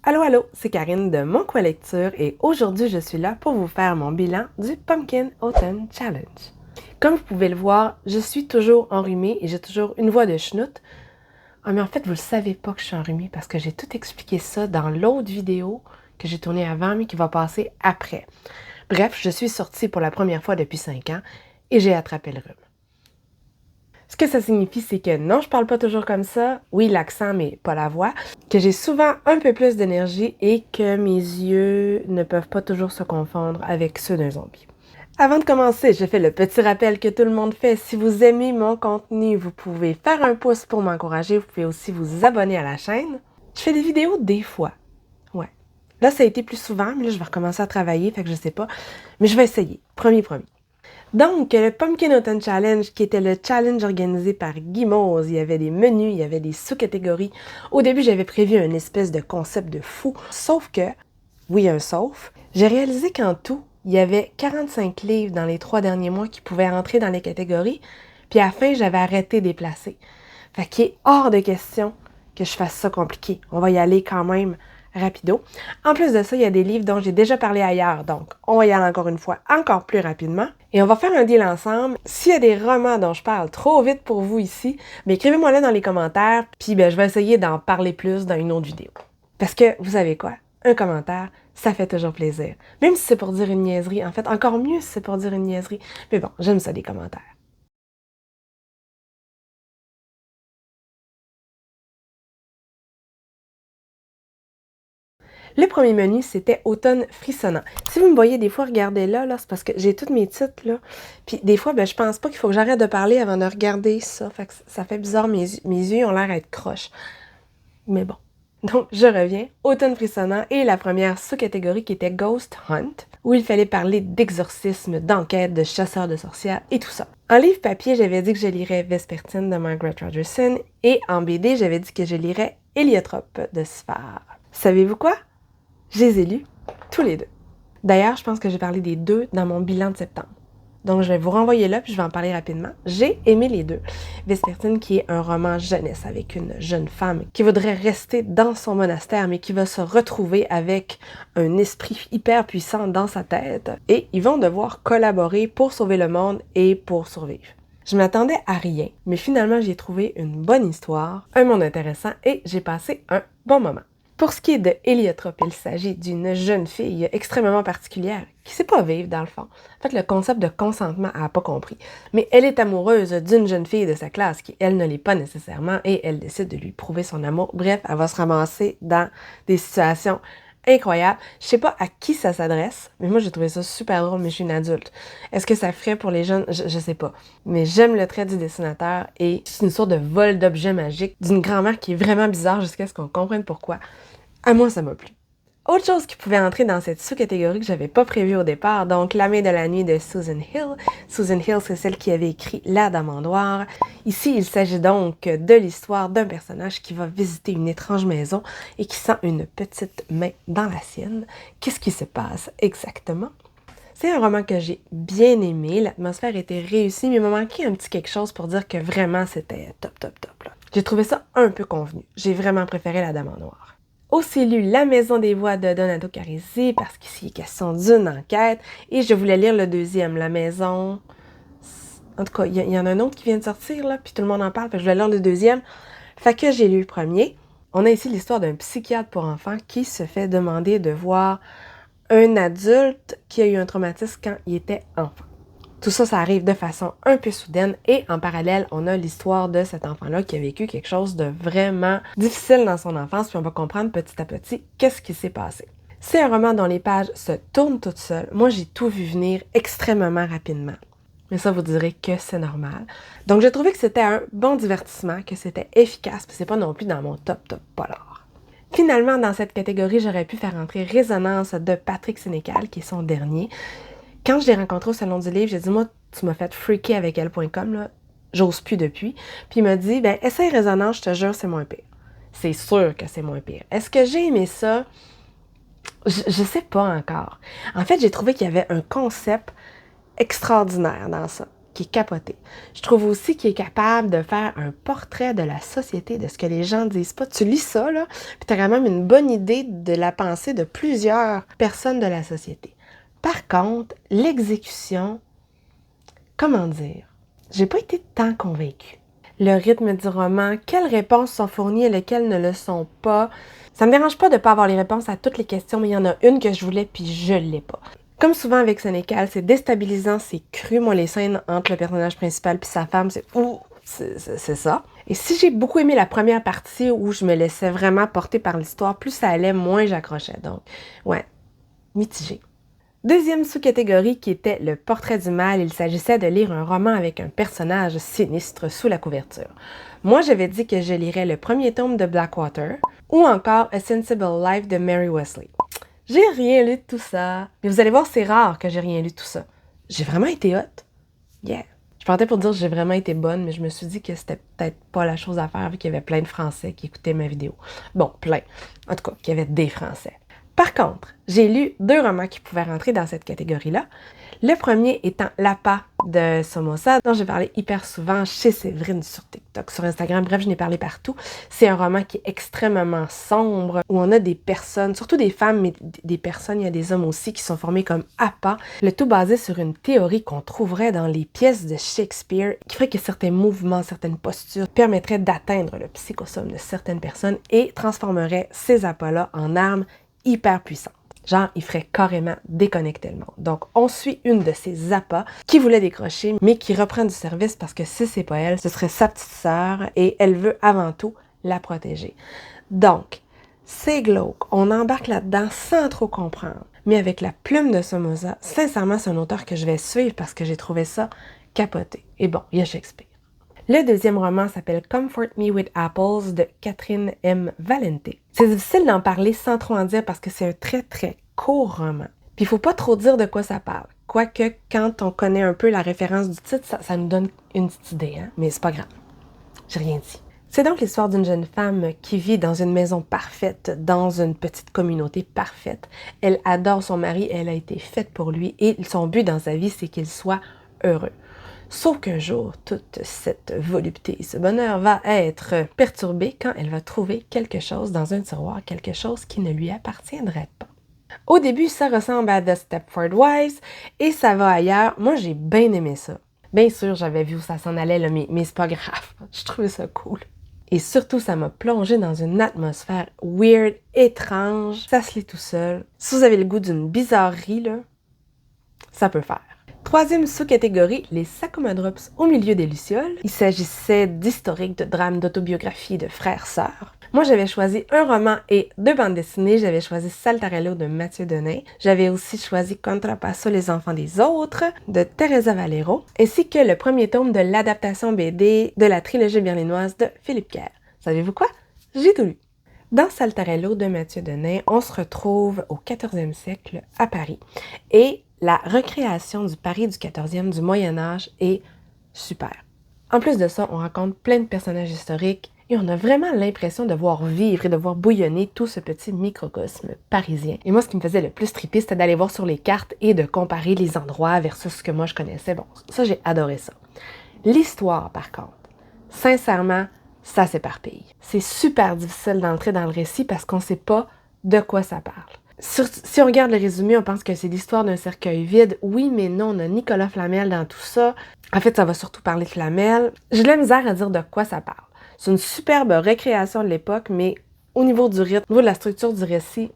Allô, allô, c'est Karine de Mon Coin Lecture et aujourd'hui je suis là pour vous faire mon bilan du Pumpkin Autumn Challenge. Comme vous pouvez le voir, je suis toujours enrhumée et j'ai toujours une voix de schnout. Ah mais en fait, vous ne savez pas que je suis enrhumée parce que j'ai tout expliqué ça dans l'autre vidéo que j'ai tournée avant mais qui va passer après. Bref, je suis sortie pour la première fois depuis 5 ans et j'ai attrapé le rhume. Ce que ça signifie, c'est que non, je parle pas toujours comme ça. Oui, l'accent, mais pas la voix. Que j'ai souvent un peu plus d'énergie et que mes yeux ne peuvent pas toujours se confondre avec ceux d'un zombie. Avant de commencer, je fais le petit rappel que tout le monde fait. Si vous aimez mon contenu, vous pouvez faire un pouce pour m'encourager. Vous pouvez aussi vous abonner à la chaîne. Je fais des vidéos des fois. Ouais. Là, ça a été plus souvent, mais là, je vais recommencer à travailler, fait que je sais pas. Mais je vais essayer. Promis. Donc, le Pumpkin Autumn Challenge, qui était le challenge organisé par Guy Mose, il y avait des menus, il y avait des sous-catégories. Au début, j'avais prévu une espèce de concept de fou, sauf que, oui, un sauf, j'ai réalisé qu'en tout, il y avait 45 livres dans les 3 derniers mois qui pouvaient entrer dans les catégories, puis à la fin, j'avais arrêté de les placer. Fait qu'il est hors de question que je fasse ça compliqué. On va y aller quand même rapido. En plus de ça, il y a des livres dont j'ai déjà parlé ailleurs, donc on va y aller encore une fois, encore plus rapidement. Et on va faire un deal ensemble. S'il y a des romans dont je parle trop vite pour vous ici, mais écrivez-moi là dans les commentaires, puis je vais essayer d'en parler plus dans une autre vidéo. Parce que, vous savez quoi? Un commentaire, ça fait toujours plaisir. Même si c'est pour dire une niaiserie, en fait, encore mieux si c'est pour dire une niaiserie. Mais bon, j'aime ça, les commentaires. Le premier menu, c'était Automne frissonnant. Si vous me voyez des fois regarder là, c'est parce que j'ai tous mes titres là. Puis des fois, je pense pas qu'il faut que j'arrête de parler avant de regarder ça. Fait que ça fait bizarre, mes yeux ont l'air d'être croches. Mais bon. Donc, je reviens. Automne frissonnant et la première sous-catégorie qui était Ghost Hunt, où il fallait parler d'exorcisme, d'enquête, de chasseurs de sorcières et tout ça. En livre papier, j'avais dit que je lirais Vespertine de Margaret Rogerson et en BD, j'avais dit que je lirais Héliotrope de Sphare. Savez-vous quoi? Je les ai lus, tous les deux. D'ailleurs, je pense que j'ai parlé des deux dans mon bilan de septembre. Donc, je vais vous renvoyer là, puis je vais en parler rapidement. J'ai aimé les deux. Vespertine, qui est un roman jeunesse avec une jeune femme qui voudrait rester dans son monastère, mais qui va se retrouver avec un esprit hyper puissant dans sa tête. Et ils vont devoir collaborer pour sauver le monde et pour survivre. Je m'attendais à rien, mais finalement, j'ai trouvé une bonne histoire, un monde intéressant et j'ai passé un bon moment. Pour ce qui est de Héliotrope, il s'agit d'une jeune fille extrêmement particulière qui sait pas vivre dans le fond. En fait, le concept de consentement, elle n'a pas compris. Mais elle est amoureuse d'une jeune fille de sa classe qui, elle, ne l'est pas nécessairement et elle décide de lui prouver son amour. Bref, elle va se ramasser dans des situations incroyables. Je sais pas à qui ça s'adresse, mais moi j'ai trouvé ça super drôle, mais je suis une adulte. Est-ce que ça ferait pour les jeunes? Je sais pas. Mais j'aime le trait du dessinateur et c'est une sorte de vol d'objets magiques d'une grand-mère qui est vraiment bizarre jusqu'à ce qu'on comprenne pourquoi. À moi, ça m'a plu. Autre chose qui pouvait entrer dans cette sous-catégorie que j'avais pas prévue au départ, donc La main de la nuit de Susan Hill. Susan Hill, c'est celle qui avait écrit La Dame en noir. Ici, il s'agit donc de l'histoire d'un personnage qui va visiter une étrange maison et qui sent une petite main dans la sienne. Qu'est-ce qui se passe exactement? C'est un roman que j'ai bien aimé, l'atmosphère était réussie, mais il m'a manqué un petit quelque chose pour dire que vraiment c'était top là. J'ai trouvé ça un peu convenu. J'ai vraiment préféré La Dame en noir. Aussi lu La Maison des Voix de Donato Carisi, parce qu'ici il est question d'une enquête, et je voulais lire le deuxième, La Maison... En tout cas, il y en a un autre qui vient de sortir, là, puis tout le monde en parle, fait que je voulais lire le deuxième. Fait que j'ai lu le premier. On a ici l'histoire d'un psychiatre pour enfants qui se fait demander de voir un adulte qui a eu un traumatisme quand il était enfant. Tout ça, ça arrive de façon un peu soudaine et en parallèle, on a l'histoire de cet enfant-là qui a vécu quelque chose de vraiment difficile dans son enfance, puis on va comprendre petit à petit qu'est-ce qui s'est passé. C'est un roman dont les pages se tournent toutes seules. Moi, j'ai tout vu venir extrêmement rapidement. Mais ça, vous direz que c'est normal. Donc, j'ai trouvé que c'était un bon divertissement, que c'était efficace, puis c'est pas non plus dans mon top polar. Finalement, dans cette catégorie, j'aurais pu faire entrer Résonance de Patrick Sénécal, qui est son dernier. Quand je l'ai rencontré au Salon du Livre, j'ai dit, moi, tu m'as fait freaker avec elle.com, là. J'ose plus depuis. Puis il m'a dit, essaye Résonance, je te jure, c'est moins pire. C'est sûr que c'est moins pire. Est-ce que j'ai aimé ça? Je sais pas encore. En fait, j'ai trouvé qu'il y avait un concept extraordinaire dans ça, qui est capoté. Je trouve aussi qu'il est capable de faire un portrait de la société, de ce que les gens disent pas. Tu lis ça, là, puis tu as quand même une bonne idée de la pensée de plusieurs personnes de la société. Par contre, l'exécution, comment dire, j'ai pas été tant convaincue. Le rythme du roman, quelles réponses sont fournies et lesquelles ne le sont pas. Ça me dérange pas de pas avoir les réponses à toutes les questions, mais il y en a une que je voulais puis je l'ai pas. Comme souvent avec Sénécal, c'est déstabilisant, c'est cru. Moi, les scènes entre le personnage principal puis sa femme, c'est ça. Et si j'ai beaucoup aimé la première partie où je me laissais vraiment porter par l'histoire, plus ça allait, moins j'accrochais. Donc, ouais, mitigé. Deuxième sous-catégorie qui était le portrait du mal, il s'agissait de lire un roman avec un personnage sinistre sous la couverture. Moi, j'avais dit que je lirais le premier tome de Blackwater ou encore A Sensible Life de Mary Wesley. J'ai rien lu de tout ça, mais vous allez voir, c'est rare que j'ai rien lu de tout ça. J'ai vraiment été hot. Yeah. Je partais pour dire que j'ai vraiment été bonne, mais je me suis dit que c'était peut-être pas la chose à faire vu qu'il y avait plein de Français qui écoutaient ma vidéo. Bon, plein. En tout cas, qu'il y avait des Français. Par contre, j'ai lu 2 romans qui pouvaient rentrer dans cette catégorie-là. Le premier étant L'appât de Somoza, dont j'ai parlé hyper souvent chez Séverine sur TikTok, sur Instagram, bref, je n'ai parlé partout. C'est un roman qui est extrêmement sombre, où on a des personnes, surtout des femmes, mais des personnes, il y a des hommes aussi, qui sont formés comme appâts. Le tout basé sur une théorie qu'on trouverait dans les pièces de Shakespeare, qui ferait que certains mouvements, certaines postures permettraient d'atteindre le psychosome de certaines personnes et transformerait ces appâts-là en armes hyper puissantes. Genre, il ferait carrément déconnecter le monde. Donc, on suit une de ces appâts qui voulait décrocher, mais qui reprend du service parce que si c'est pas elle, ce serait sa petite sœur et elle veut avant tout la protéger. Donc, c'est glauque. On embarque là-dedans sans trop comprendre. Mais avec la plume de Somoza, sincèrement, c'est un auteur que je vais suivre parce que j'ai trouvé ça capoté. Et bon, il y a Shakespeare. Le deuxième roman s'appelle Comfort Me with Apples de Catherine M. Valente. C'est difficile d'en parler sans trop en dire parce que c'est un très très court roman. Puis il faut pas trop dire de quoi ça parle. Quoique, quand on connaît un peu la référence du titre, ça nous donne une petite idée, hein? Mais c'est pas grave. J'ai rien dit. C'est donc l'histoire d'une jeune femme qui vit dans une maison parfaite, dans une petite communauté parfaite. Elle adore son mari, elle a été faite pour lui et son but dans sa vie, c'est qu'il soit heureux. Sauf qu'un jour, toute cette volupté et ce bonheur va être perturbé quand elle va trouver quelque chose dans un tiroir, quelque chose qui ne lui appartiendrait pas. Au début, ça ressemble à The Stepford Wives et ça va ailleurs. Moi, j'ai bien aimé ça. Bien sûr, j'avais vu où ça s'en allait, là, mais c'est pas grave. Je trouvais ça cool. Et surtout, ça m'a plongé dans une atmosphère weird, étrange. Ça se lit tout seul. Si vous avez le goût d'une bizarrerie, là, ça peut faire. Troisième sous-catégorie, les Sakuma Drops au milieu des lucioles. Il s'agissait d'historiques, de drames, d'autobiographies, de frères-sœurs. Moi, j'avais choisi un roman et 2 bandes dessinées. J'avais choisi Saltarello de Mathieu Denain. J'avais aussi choisi Contrapasso, les enfants des autres de Teresa Valero, ainsi que le premier tome de l'adaptation BD de la trilogie berlinoise de Philippe Kerr. Savez-vous quoi? J'ai tout lu. Dans Saltarello de Mathieu Denain, on se retrouve au 14e siècle à Paris. Et la recréation du Paris du 14e du Moyen-Âge est super. En plus de ça, on rencontre plein de personnages historiques et on a vraiment l'impression de voir vivre et de voir bouillonner tout ce petit microcosme parisien. Et moi, ce qui me faisait le plus triper, c'était d'aller voir sur les cartes et de comparer les endroits versus ce que moi je connaissais. Bon, ça, j'ai adoré ça. L'histoire, par contre, sincèrement, ça s'éparpille. C'est super difficile d'entrer dans le récit parce qu'on ne sait pas de quoi ça parle. Si on regarde le résumé, on pense que c'est l'histoire d'un cercueil vide. Oui, mais non, on a Nicolas Flamel dans tout ça. En fait, ça va surtout parler de Flamel. J'ai de la misère à dire de quoi ça parle. C'est une superbe récréation de l'époque, mais au niveau du rythme, au niveau de la structure du récit,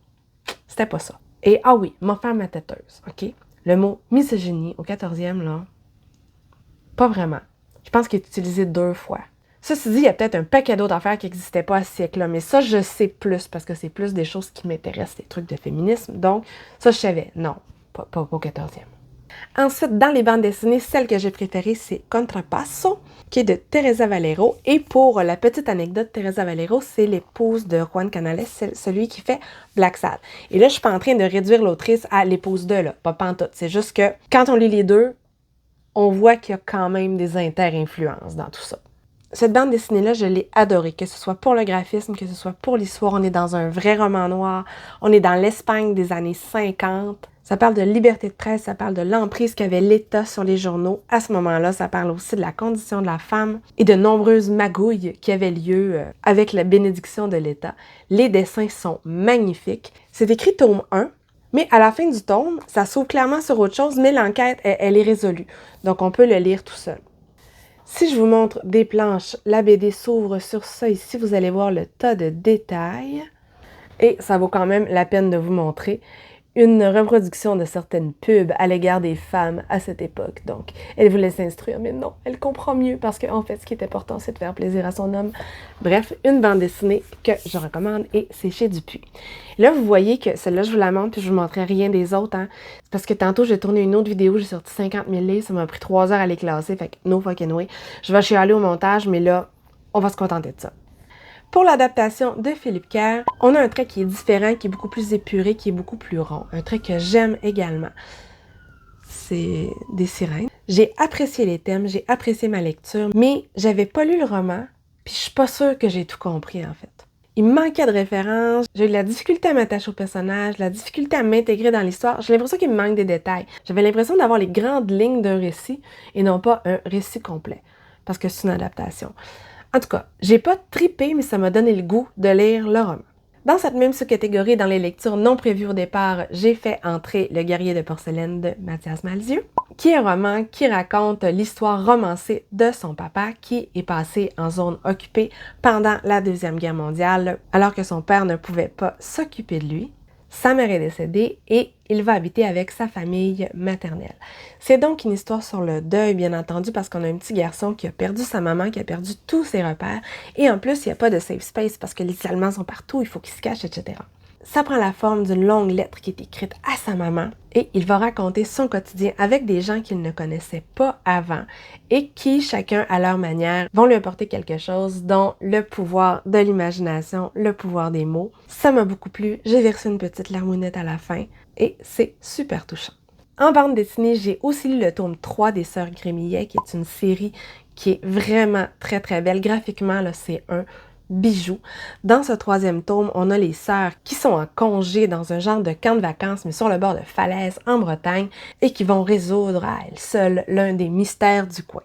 c'était pas ça. Et ah oui, ma femme ma têteuse, OK? Le mot misogynie au 14e, là, pas vraiment. Je pense qu'il est utilisé 2 fois. Ceci dit, il y a peut-être un paquet d'autres affaires qui n'existaient pas à ce siècle-là, mais ça, je sais plus, parce que c'est plus des choses qui m'intéressent, des trucs de féminisme. Donc, ça, je savais. Non, pas au 14e. Ensuite, dans les bandes dessinées, celle que j'ai préférée, c'est Contrapasso, qui est de Teresa Valero. Et pour la petite anecdote, Teresa Valero, c'est l'épouse de Juan Canales, celui qui fait Black Sad. Et là, je suis pas en train de réduire l'autrice à l'épouse de, là, pas pantoute. C'est juste que, quand on lit les deux, on voit qu'il y a quand même des inter-influences dans tout ça. Cette bande dessinée-là, je l'ai adorée, que ce soit pour le graphisme, que ce soit pour l'histoire. On est dans un vrai roman noir. On est dans l'Espagne des années 50. Ça parle de liberté de presse, ça parle de l'emprise qu'avait l'État sur les journaux. À ce moment-là, ça parle aussi de la condition de la femme et de nombreuses magouilles qui avaient lieu avec la bénédiction de l'État. Les dessins sont magnifiques. C'est écrit tome 1, mais à la fin du tome, ça s'ouvre clairement sur autre chose, mais l'enquête, elle est résolue. Donc, on peut le lire tout seul. Si je vous montre des planches, la BD s'ouvre sur ça ici. Vous allez voir le tas de détails. Et ça vaut quand même la peine de vous montrer une reproduction de certaines pubs à l'égard des femmes à cette époque. Donc, elle voulait s'instruire, mais non, elle comprend mieux parce qu'en fait, ce qui est important, c'est de faire plaisir à son homme. Bref, une bande dessinée que je recommande et c'est chez Dupuis. Là, vous voyez que celle-là, je vous la montre puis je vous montrerai rien des autres. Hein. C'est parce que tantôt, j'ai tourné une autre vidéo, j'ai sorti 50 000 livres, ça m'a pris 3 heures à les classer, fait que no fucking way. Je vais chialer au montage, mais là, on va se contenter de ça. Pour l'adaptation de Philippe Kerr, on a un trait qui est différent, qui est beaucoup plus épuré, qui est beaucoup plus rond. Un trait que j'aime également. C'est des sirènes. J'ai apprécié les thèmes, j'ai apprécié ma lecture, mais j'avais pas lu le roman, puis je suis pas sûre que j'ai tout compris en fait. Il me manquait de références, j'ai eu de la difficulté à m'attacher au personnage, la difficulté à m'intégrer dans l'histoire. J'ai l'impression qu'il me manque des détails. J'avais l'impression d'avoir les grandes lignes d'un récit et non pas un récit complet, parce que c'est une adaptation. En tout cas, j'ai pas trippé, mais ça m'a donné le goût de lire le roman. Dans cette même sous-catégorie, dans les lectures non prévues au départ, j'ai fait entrer Le guerrier de porcelaine de Mathias Malzieu, qui est un roman qui raconte l'histoire romancée de son papa qui est passé en zone occupée pendant la Deuxième Guerre mondiale, alors que son père ne pouvait pas s'occuper de lui. Sa mère est décédée et il va habiter avec sa famille maternelle. C'est donc une histoire sur le deuil, bien entendu, parce qu'on a un petit garçon qui a perdu sa maman, qui a perdu tous ses repères, et en plus, il n'y a pas de safe space parce que les Allemands sont partout, il faut qu'il se cache, etc. Ça prend la forme d'une longue lettre qui est écrite à sa maman et il va raconter son quotidien avec des gens qu'il ne connaissait pas avant et qui, chacun à leur manière, vont lui apporter quelque chose dont le pouvoir de l'imagination, le pouvoir des mots. Ça m'a beaucoup plu, j'ai versé une petite larmounette à la fin et c'est super touchant. En bande dessinée, j'ai aussi lu le tome 3 des Sœurs Grémillet, qui est une série qui est vraiment très très belle. Graphiquement, là, c'est un bijou. Dans ce 3e tome, on a les sœurs qui sont en congé dans un genre de camp de vacances, mais sur le bord de falaise en Bretagne, et qui vont résoudre à elles seules l'un des mystères du coin.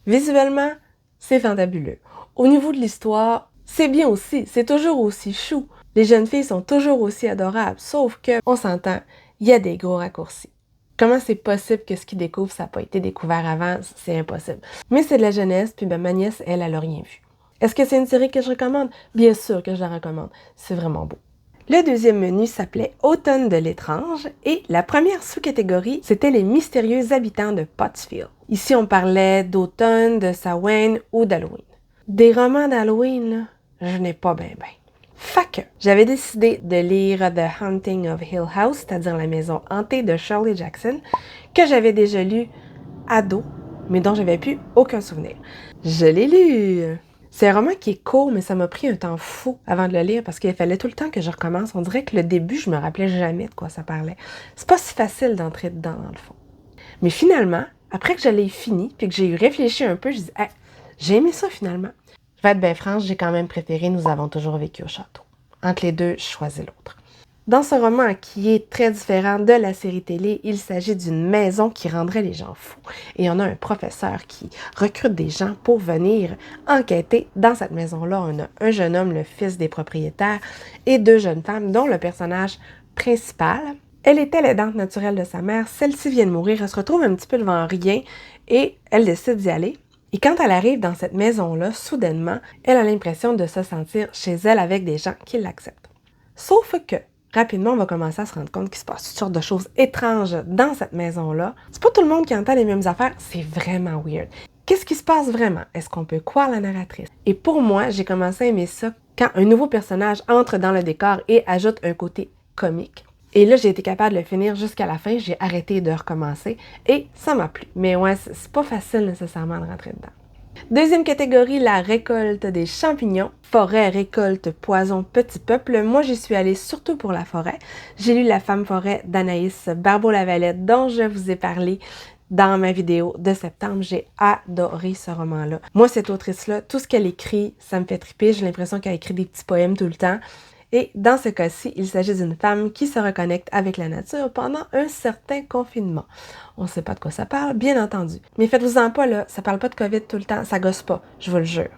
Visuellement, c'est fantabuleux. Au niveau de l'histoire, c'est bien aussi, c'est toujours aussi chou. Les jeunes filles sont toujours aussi adorables, sauf que, on s'entend, il y a des gros raccourcis. Comment c'est possible que ce qu'ils découvrent, ça n'a pas été découvert avant? C'est impossible. Mais c'est de la jeunesse, puis ma nièce, elle a rien vu. Est-ce que c'est une série que je recommande? Bien sûr que je la recommande. C'est vraiment beau. Le deuxième menu s'appelait Automne de l'étrange et la première sous-catégorie, c'était les mystérieux habitants de Pottsfield. Ici, on parlait d'automne, de Samhain ou d'Halloween. Des romans d'Halloween, là, je n'ai pas ben. Fait que j'avais décidé de lire The Haunting of Hill House, c'est-à-dire La maison hantée de Shirley Jackson, que j'avais déjà lu ado, mais dont j'avais plus aucun souvenir. Je l'ai lu! C'est un roman qui est court, mais ça m'a pris un temps fou avant de le lire parce qu'il fallait tout le temps que je recommence. On dirait que le début, je me rappelais jamais de quoi ça parlait. C'est pas si facile d'entrer dedans, dans le fond. Mais finalement, après que je l'ai fini, puis que j'ai réfléchi un peu, je dis hey, j'ai aimé ça finalement. Je vais être bien franche, j'ai quand même préféré Nous avons toujours vécu au château. Entre les deux, je choisis l'autre. Dans ce roman qui est très différent de la série télé, il s'agit d'une maison qui rendrait les gens fous. Et on a un professeur qui recrute des gens pour venir enquêter dans cette maison-là. On a un jeune homme, le fils des propriétaires, et 2 jeunes femmes, dont le personnage principal. Elle était l'aidante naturelle de sa mère. Celle-ci vient de mourir. Elle se retrouve un petit peu devant rien et elle décide d'y aller. Et quand elle arrive dans cette maison-là, soudainement, elle a l'impression de se sentir chez elle avec des gens qui l'acceptent. Sauf que, rapidement, on va commencer à se rendre compte qu'il se passe toutes sortes de choses étranges dans cette maison-là. C'est pas tout le monde qui entend les mêmes affaires, c'est vraiment weird. Qu'est-ce qui se passe vraiment? Est-ce qu'on peut croire la narratrice? Et pour moi, j'ai commencé à aimer ça quand un nouveau personnage entre dans le décor et ajoute un côté comique. Et là, j'ai été capable de le finir jusqu'à la fin, j'ai arrêté de recommencer et ça m'a plu. Mais ouais, c'est pas facile nécessairement de rentrer dedans. Deuxième catégorie, la récolte des champignons. Forêt, récolte, poison, petit peuple. Moi, j'y suis allée surtout pour la forêt. J'ai lu La femme forêt d'Anaïs Barbeau-Lavalette, dont je vous ai parlé dans ma vidéo de septembre. J'ai adoré ce roman-là. Moi, cette autrice-là, tout ce qu'elle écrit, ça me fait triper. J'ai l'impression qu'elle écrit des petits poèmes tout le temps. Et dans ce cas-ci, il s'agit d'une femme qui se reconnecte avec la nature pendant un certain confinement. On ne sait pas de quoi ça parle, bien entendu. Mais faites-vous-en pas, là, ça parle pas de COVID tout le temps, ça gosse pas, je vous le jure.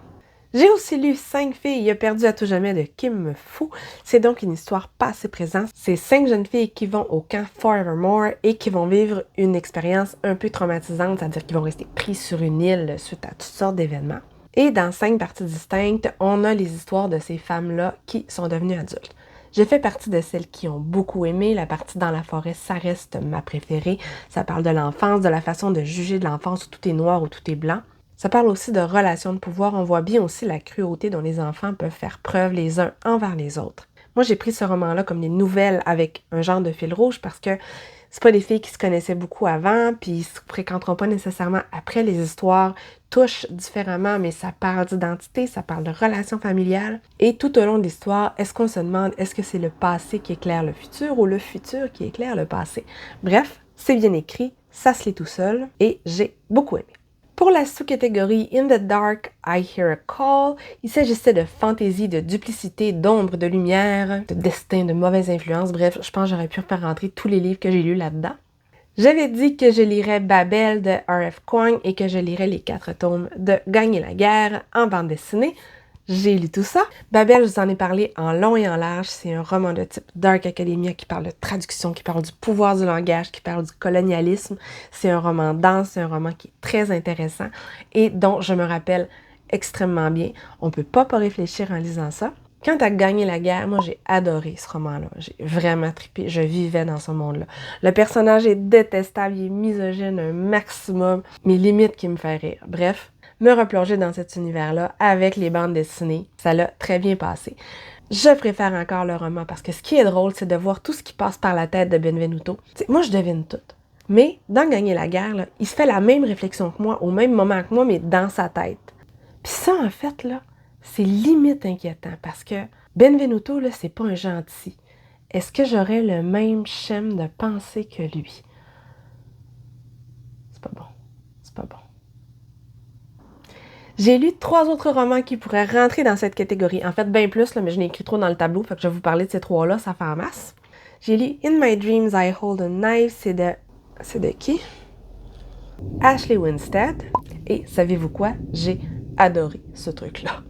J'ai aussi lu 5 filles perdues à tout jamais de Kim Fu. C'est donc une histoire passé-présent. C'est 5 jeunes filles qui vont au camp Forevermore et qui vont vivre une expérience un peu traumatisante, c'est-à-dire qu'ils vont rester pris sur une île suite à toutes sortes d'événements. Et dans 5 parties distinctes, on a les histoires de ces femmes-là qui sont devenues adultes. J'ai fait partie de celles qui ont beaucoup aimé. La partie dans la forêt, ça reste ma préférée. Ça parle de l'enfance, de la façon de juger de l'enfance où tout est noir ou tout est blanc. Ça parle aussi de relations de pouvoir. On voit bien aussi la cruauté dont les enfants peuvent faire preuve les uns envers les autres. Moi, j'ai pris ce roman-là comme des nouvelles avec un genre de fil rouge parce que c'est pas des filles qui se connaissaient beaucoup avant, puis ils se fréquenteront pas nécessairement après. Les histoires touchent différemment, mais ça parle d'identité, ça parle de relations familiales. Et tout au long de l'histoire, est-ce qu'on se demande est-ce que c'est le passé qui éclaire le futur ou le futur qui éclaire le passé? Bref, c'est bien écrit, ça se lit tout seul, et j'ai beaucoup aimé. Pour la sous-catégorie In the Dark, I Hear a Call, il s'agissait de fantaisie, de duplicité, d'ombre, de lumière, de destin, de mauvaise influence. Bref, je pense que j'aurais pu faire rentrer tous les livres que j'ai lus là-dedans. J'avais dit que je lirais Babel de R.F. Kuang et que je lirais les 4 tomes de Gagner la guerre en bande dessinée. J'ai lu tout ça. Babel, je vous en ai parlé en long et en large. C'est un roman de type Dark Academia qui parle de traduction, qui parle du pouvoir du langage, qui parle du colonialisme. C'est un roman dense, c'est un roman qui est très intéressant et dont je me rappelle extrêmement bien. On ne peut pas réfléchir en lisant ça. Quant à Gagner la guerre, moi j'ai adoré ce roman-là. J'ai vraiment trippé, je vivais dans ce monde-là. Le personnage est détestable, il est misogyne un maximum, mais limite qui me fait rire. Bref, me replonger dans cet univers-là avec les bandes dessinées, ça l'a très bien passé. Je préfère encore le roman parce que ce qui est drôle, c'est de voir tout ce qui passe par la tête de Benvenuto. T'sais, moi, je devine tout. Mais dans Gagner la guerre, là, il se fait la même réflexion que moi, au même moment que moi, mais dans sa tête. Puis ça, en fait, là, c'est limite inquiétant parce que Benvenuto, là, c'est pas un gentil. Est-ce que j'aurais le même schème de pensée que lui? C'est pas bon. C'est pas bon. J'ai lu 3 autres romans qui pourraient rentrer dans cette catégorie. En fait, bien plus, là, mais je n'ai écrit trop dans le tableau, fait que je vais vous parler de ces 3-là, ça fait en masse. J'ai lu In My Dreams, I Hold a Knife, c'est de qui? Ashley Winstead. Et savez-vous quoi? J'ai adoré ce truc-là.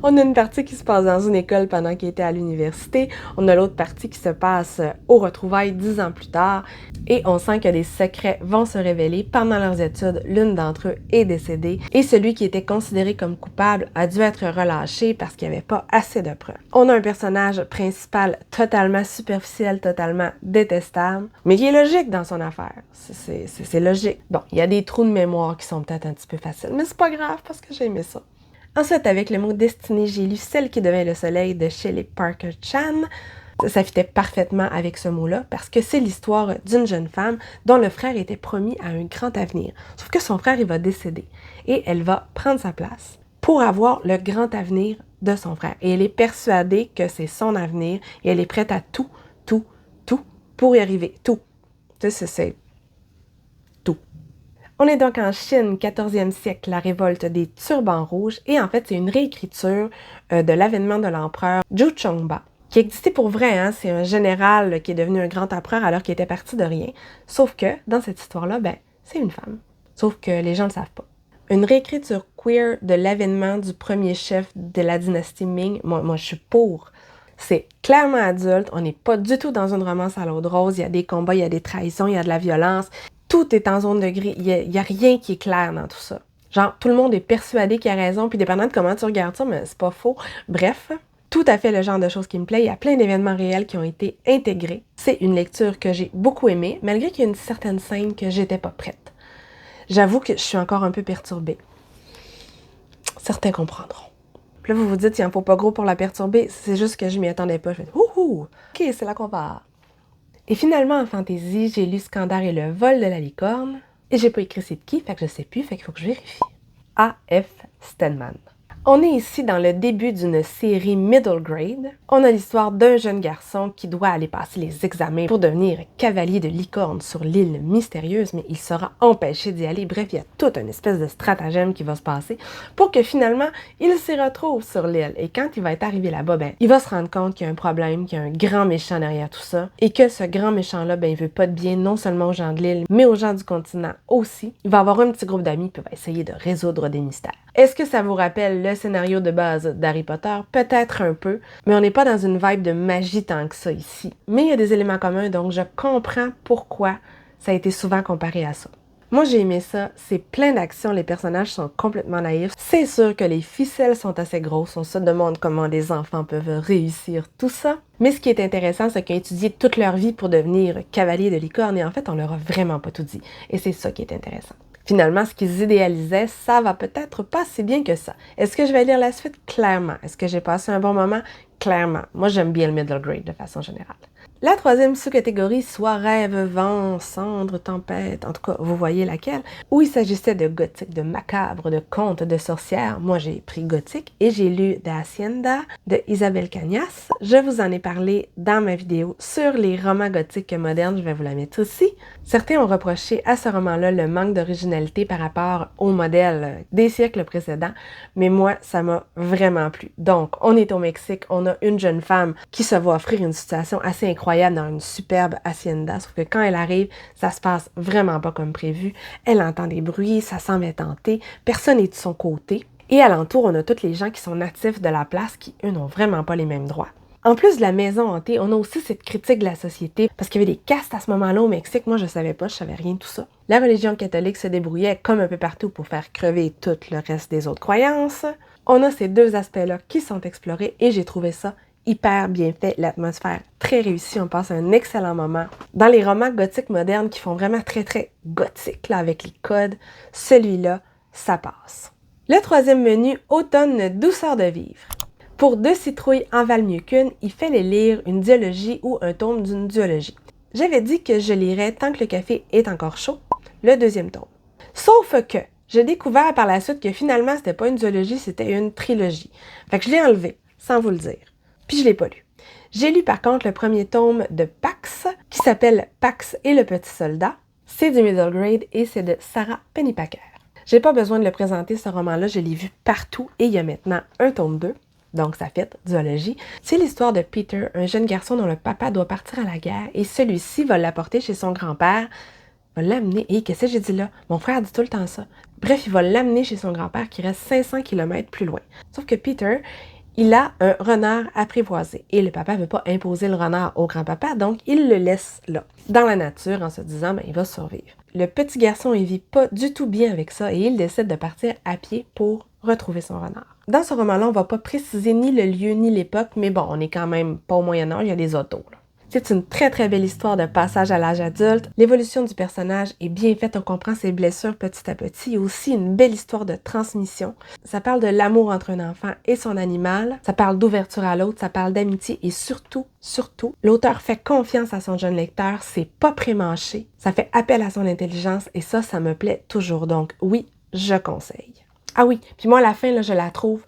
On a une partie qui se passe dans une école pendant qu'il était à l'université. On a l'autre partie qui se passe aux retrouvailles 10 ans plus tard. Et on sent que des secrets vont se révéler. Pendant leurs études, l'une d'entre eux est décédée. Et celui qui était considéré comme coupable a dû être relâché parce qu'il n'y avait pas assez de preuves. On a un personnage principal totalement superficiel, totalement détestable, mais qui est logique dans son affaire. C'est logique. Bon, il y a des trous de mémoire qui sont peut-être un petit peu faciles, mais c'est pas grave parce que j'ai aimé ça. Ensuite, avec le mot destinée, j'ai lu Celle qui devint le soleil de Shelley Parker Chan. Ça fitait parfaitement avec ce mot-là parce que c'est l'histoire d'une jeune femme dont le frère était promis à un grand avenir. Sauf que son frère, il va décéder et elle va prendre sa place pour avoir le grand avenir de son frère. Et elle est persuadée que c'est son avenir et elle est prête à tout pour y arriver. Tout. Tu sais, c'est tout. On est donc en Chine, 14e siècle, la révolte des turbans rouges, et en fait, c'est une réécriture de l'avènement de l'empereur Zhou Chongba, qui existait pour vrai, hein? C'est un général qui est devenu un grand empereur alors qu'il était parti de rien, sauf que, dans cette histoire-là, c'est une femme. Sauf que les gens ne le savent pas. Une réécriture queer de l'avènement du premier chef de la dynastie Ming, moi je suis pour. C'est clairement adulte, on n'est pas du tout dans une romance à l'eau de rose, il y a des combats, il y a des trahisons, il y a de la violence. Tout est en zone de gris. Il y a rien qui est clair dans tout ça. Genre, tout le monde est persuadé qu'il a raison, puis dépendant de comment tu regardes ça, mais c'est pas faux. Bref, tout à fait le genre de choses qui me plaît. Il y a plein d'événements réels qui ont été intégrés. C'est une lecture que j'ai beaucoup aimée, malgré qu'il y a une certaine scène que j'étais pas prête. J'avoue que je suis encore un peu perturbée. Certains comprendront. Puis là, vous vous dites, il en faut pas gros pour la perturber. C'est juste que je m'y attendais pas. Je fais, ouhou! OK, c'est là qu'on va. Et finalement, en fantasy, j'ai lu Skandar et le vol de la licorne. Et j'ai pas écrit c'est de qui, fait que je sais plus, fait qu'il faut que je vérifie. A.F. Stedman. On est ici dans le début d'une série middle grade. On a l'histoire d'un jeune garçon qui doit aller passer les examens pour devenir cavalier de licorne sur l'île mystérieuse, mais il sera empêché d'y aller. Bref, il y a toute une espèce de stratagème qui va se passer pour que finalement, il s'y retrouve sur l'île. Et quand il va être arrivé là-bas, il va se rendre compte qu'il y a un problème, qu'il y a un grand méchant derrière tout ça, et que ce grand méchant-là, il veut pas de bien non seulement aux gens de l'île, mais aux gens du continent aussi. Il va avoir un petit groupe d'amis qui va essayer de résoudre des mystères. Est-ce que ça vous rappelle le scénario de base d'Harry Potter? Peut-être un peu, mais on n'est pas dans une vibe de magie tant que ça ici. Mais il y a des éléments communs, donc je comprends pourquoi ça a été souvent comparé à ça. Moi, j'ai aimé ça. C'est plein d'actions, les personnages sont complètement naïfs. C'est sûr que les ficelles sont assez grosses. On se demande comment les enfants peuvent réussir tout ça. Mais ce qui est intéressant, c'est qu'ils ont étudié toute leur vie pour devenir cavalier de licorne et en fait, on leur a vraiment pas tout dit. Et c'est ça qui est intéressant. Finalement, ce qu'ils idéalisaient, ça va peut-être pas si bien que ça. Est-ce que je vais lire la suite? Clairement. Est-ce que j'ai passé un bon moment? Clairement. Moi, j'aime bien le middle grade de façon générale. La troisième sous-catégorie, soit rêve, vent, cendre, tempête, en tout cas, vous voyez laquelle, où il s'agissait de gothique, de macabre, de contes, de sorcières. Moi, j'ai pris gothique et j'ai lu De Hacienda de Isabel Cañas. Je vous en ai parlé dans ma vidéo sur les romans gothiques modernes, je vais vous la mettre aussi. Certains ont reproché à ce roman-là le manque d'originalité par rapport au modèle des siècles précédents, mais moi, ça m'a vraiment plu. Donc, on est au Mexique, on a une jeune femme qui se voit offrir une situation assez incroyable dans une superbe hacienda, sauf que quand elle arrive, ça se passe vraiment pas comme prévu. Elle entend des bruits, ça semble être tenté, personne n'est de son côté. Et alentour, on a tous les gens qui sont natifs de la place qui, eux, n'ont vraiment pas les mêmes droits. En plus de la maison hantée, on a aussi cette critique de la société, parce qu'il y avait des castes à ce moment-là au Mexique. Moi, je savais pas, je savais rien de tout ça. La religion catholique se débrouillait comme un peu partout pour faire crever tout le reste des autres croyances. On a ces deux aspects-là qui sont explorés et j'ai trouvé ça hyper bien fait, l'atmosphère très réussie, on passe un excellent moment. Dans les romans gothiques modernes qui font vraiment très très gothique, là, avec les codes, celui-là, ça passe. Le troisième menu, automne, douceur de vivre. Pour deux citrouilles en valent mieux qu'une, il fallait lire une duologie ou un tome d'une duologie. J'avais dit que je lirais tant que le café est encore chaud, le deuxième tome. Sauf que j'ai découvert par la suite que finalement, c'était pas une duologie, c'était une trilogie. Fait que je l'ai enlevé, sans vous le dire. Puis je l'ai pas lu. J'ai lu par contre le premier tome de Pax, qui s'appelle Pax et le petit soldat. C'est du middle grade et c'est de Sarah Pennypacker. J'ai pas besoin de le présenter, ce roman-là, je l'ai vu partout et il y a maintenant un tome 2. Donc ça fait duologie. C'est l'histoire de Peter, un jeune garçon dont le papa doit partir à la guerre et celui-ci va l'apporter chez son grand-père, va l'amener. Et qu'est-ce que j'ai dit là? Mon frère dit tout le temps ça. Bref, il va l'amener chez son grand-père qui reste 500 km plus loin. Sauf que Peter, il a un renard apprivoisé et le papa ne veut pas imposer le renard au grand-papa, donc il le laisse là, dans la nature, en se disant il va survivre. Le petit garçon, il vit pas du tout bien avec ça et il décide de partir à pied pour retrouver son renard. Dans ce roman-là, on va pas préciser ni le lieu ni l'époque, mais bon, on est quand même pas au Moyen-Âge, il y a des autos, là. C'est une très très belle histoire de passage à l'âge adulte. L'évolution du personnage est bien faite, on comprend ses blessures petit à petit. Il y a aussi une belle histoire de transmission. Ça parle de l'amour entre un enfant et son animal. Ça parle d'ouverture à l'autre, ça parle d'amitié et surtout, l'auteur fait confiance à son jeune lecteur. C'est pas prémâché. Ça fait appel à son intelligence et ça me plaît toujours. Donc oui, je conseille. Ah oui, puis moi à la fin, là, je la trouve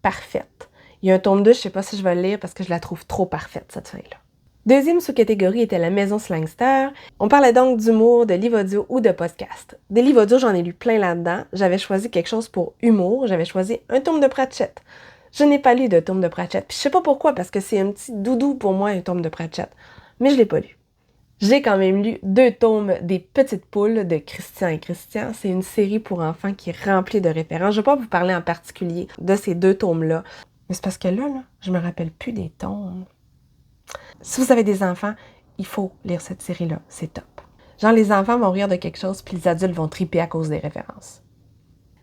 parfaite. Il y a un tome 2, je sais pas si je vais le lire parce que je la trouve trop parfaite, cette fin-là. Deuxième sous-catégorie était la maison Slangster. On parlait donc d'humour, de livre audio ou de podcast. Des livres audio, j'en ai lu plein là-dedans. J'avais choisi quelque chose pour humour. J'avais choisi un tome de Pratchett. Je n'ai pas lu de tome de Pratchett. Puis je sais pas pourquoi, parce que c'est un petit doudou pour moi, un tome de Pratchett. Mais je l'ai pas lu. J'ai quand même lu 2 tomes des Petites Poules de Christian et Christian. C'est une série pour enfants qui est remplie de références. Je vais pas vous parler en particulier de ces 2 tomes-là. Mais c'est parce que là, je me rappelle plus des tomes. Si vous avez des enfants, il faut lire cette série-là. C'est top. Genre, les enfants vont rire de quelque chose, puis les adultes vont triper à cause des références.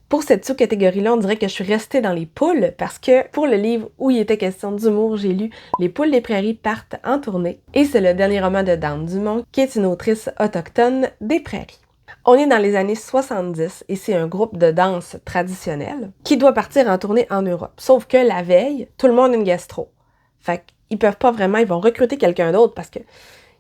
Pour cette sous-catégorie-là, on dirait que je suis restée dans les poules, parce que pour le livre où il était question d'humour, j'ai lu Les poules des prairies partent en tournée, et c'est le dernier roman de Dawn Dumont, qui est une autrice autochtone des prairies. On est dans les années 70 et c'est un groupe de danse traditionnel qui doit partir en tournée en Europe. Sauf que la veille, tout le monde a une gastro. Fait qu'ils peuvent pas vraiment, ils vont recruter quelqu'un d'autre parce que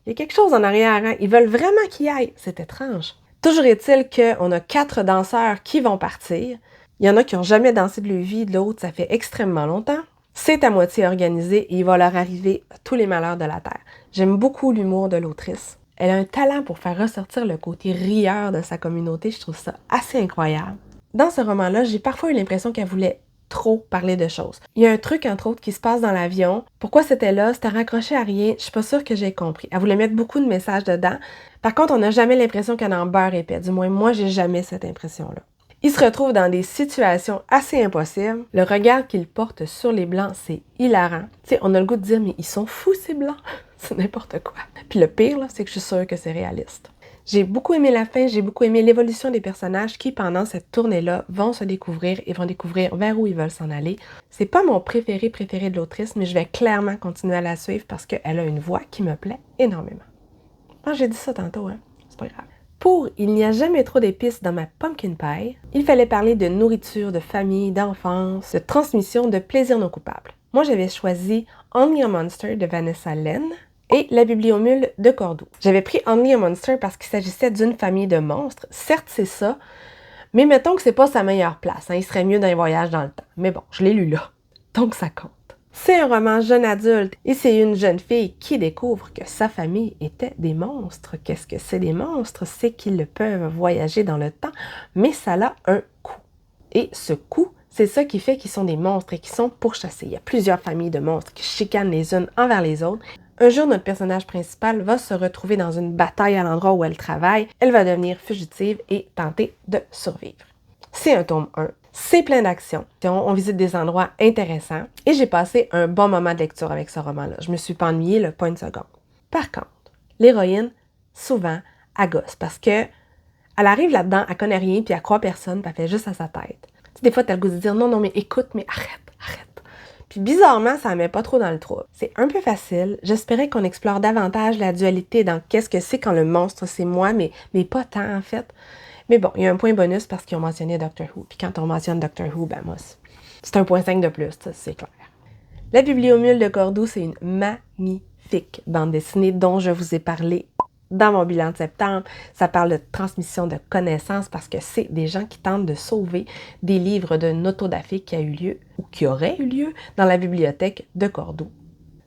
il y a quelque chose en arrière, hein? Ils veulent vraiment qu'il y aille. C'est étrange. Toujours est-il qu'on a 4 danseurs qui vont partir, Il y en a qui n'ont jamais dansé de leur vie, de l'autre, ça fait extrêmement longtemps. C'est à moitié organisé et il va leur arriver tous les malheurs de la Terre. J'aime beaucoup l'humour de l'autrice. Elle a un talent pour faire ressortir le côté rieur de sa communauté, je trouve ça assez incroyable. Dans ce roman-là, j'ai parfois eu l'impression qu'elle voulait trop parler de choses. Il y a un truc, entre autres, qui se passe dans l'avion. Pourquoi c'était là? C'était raccroché à rien. Je suis pas sûre que j'ai compris. Elle voulait mettre beaucoup de messages dedans. Par contre, on n'a jamais l'impression qu'elle en beurre épais. Du moins, moi, j'ai jamais cette impression-là. Il se retrouve dans des situations assez impossibles. Le regard qu'il porte sur les Blancs, c'est hilarant. Tu sais, on a le goût de dire, mais ils sont fous, ces Blancs! C'est n'importe quoi. Puis le pire, là, c'est que je suis sûre que c'est réaliste. J'ai beaucoup aimé la fin, j'ai beaucoup aimé l'évolution des personnages qui, pendant cette tournée-là, vont se découvrir et vont découvrir vers où ils veulent s'en aller. C'est pas mon préféré de l'autrice, mais je vais clairement continuer à la suivre parce qu'elle a une voix qui me plaît énormément. Ah, j'ai dit ça tantôt, hein? C'est pas grave. Pour Il n'y a jamais trop d'épices dans ma pumpkin pie, il fallait parler de nourriture, de famille, d'enfance, de transmission, de plaisir non coupable. Moi, j'avais choisi Only a Monster de Vanessa Len et La Bibliomule de Cordoue. J'avais pris Only a Monster parce qu'il s'agissait d'une famille de monstres. Certes, c'est ça, mais mettons que c'est pas sa meilleure place. Hein. Il serait mieux d'un voyage dans le temps. Mais bon, je l'ai lu là, donc ça compte. C'est un roman jeune adulte et c'est une jeune fille qui découvre que sa famille était des monstres. Qu'est-ce que c'est des monstres? C'est qu'ils peuvent voyager dans le temps, mais ça a un coût. Et ce coût, c'est ça qui fait qu'ils sont des monstres et qu'ils sont pourchassés. Il y a plusieurs familles de monstres qui chicanent les unes envers les autres. Un jour, notre personnage principal va se retrouver dans une bataille à l'endroit où elle travaille. Elle va devenir fugitive et tenter de survivre. C'est un tome 1. C'est plein d'action. On visite des endroits intéressants et j'ai passé un bon moment de lecture avec ce roman-là. Je me suis pas ennuyée le pas une seconde. Par contre, l'héroïne, souvent, elle gosse parce que elle arrive là-dedans, elle connaît rien puis elle croit personne puis elle fait juste à sa tête. Tu sais, des fois, tu as le goût de dire non, mais écoute, mais arrête. Puis bizarrement, ça ne met pas trop dans le trouble. C'est un peu facile. J'espérais qu'on explore davantage la dualité dans qu'est-ce que c'est quand le monstre c'est moi, mais pas tant en fait. Mais bon, il y a un point bonus parce qu'ils ont mentionné Doctor Who. Puis quand on mentionne Doctor Who, ben moi, c'est un point 5 de plus, ça, c'est clair. La Bibliomule de Cordoue, c'est une magnifique bande dessinée dont je vous ai parlé dans mon bilan de septembre. Ça parle de transmission de connaissances parce que c'est des gens qui tentent de sauver des livres de autodafé qui a eu lieu ou qui aurait eu lieu dans la bibliothèque de Cordoue.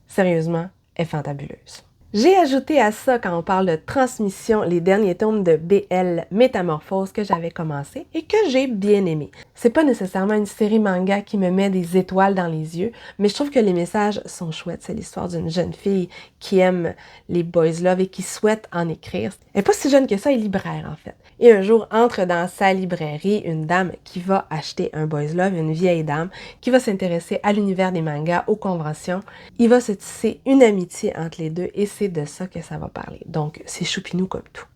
Sérieusement, elle est fantabuleuse. J'ai ajouté à ça, quand on parle de transmission, les derniers tomes de BL Métamorphose que j'avais commencé et que j'ai bien aimé. C'est pas nécessairement une série manga qui me met des étoiles dans les yeux, mais je trouve que les messages sont chouettes. C'est l'histoire d'une jeune fille qui aime les boys love et qui souhaite en écrire. Elle n'est pas si jeune que ça, elle est libraire en fait. Et un jour, entre dans sa librairie une dame qui va acheter un boys love, une vieille dame, qui va s'intéresser à l'univers des mangas, aux conventions. Il va se tisser une amitié entre les deux et c'est de ça que ça va parler. Donc, c'est choupinou comme tout.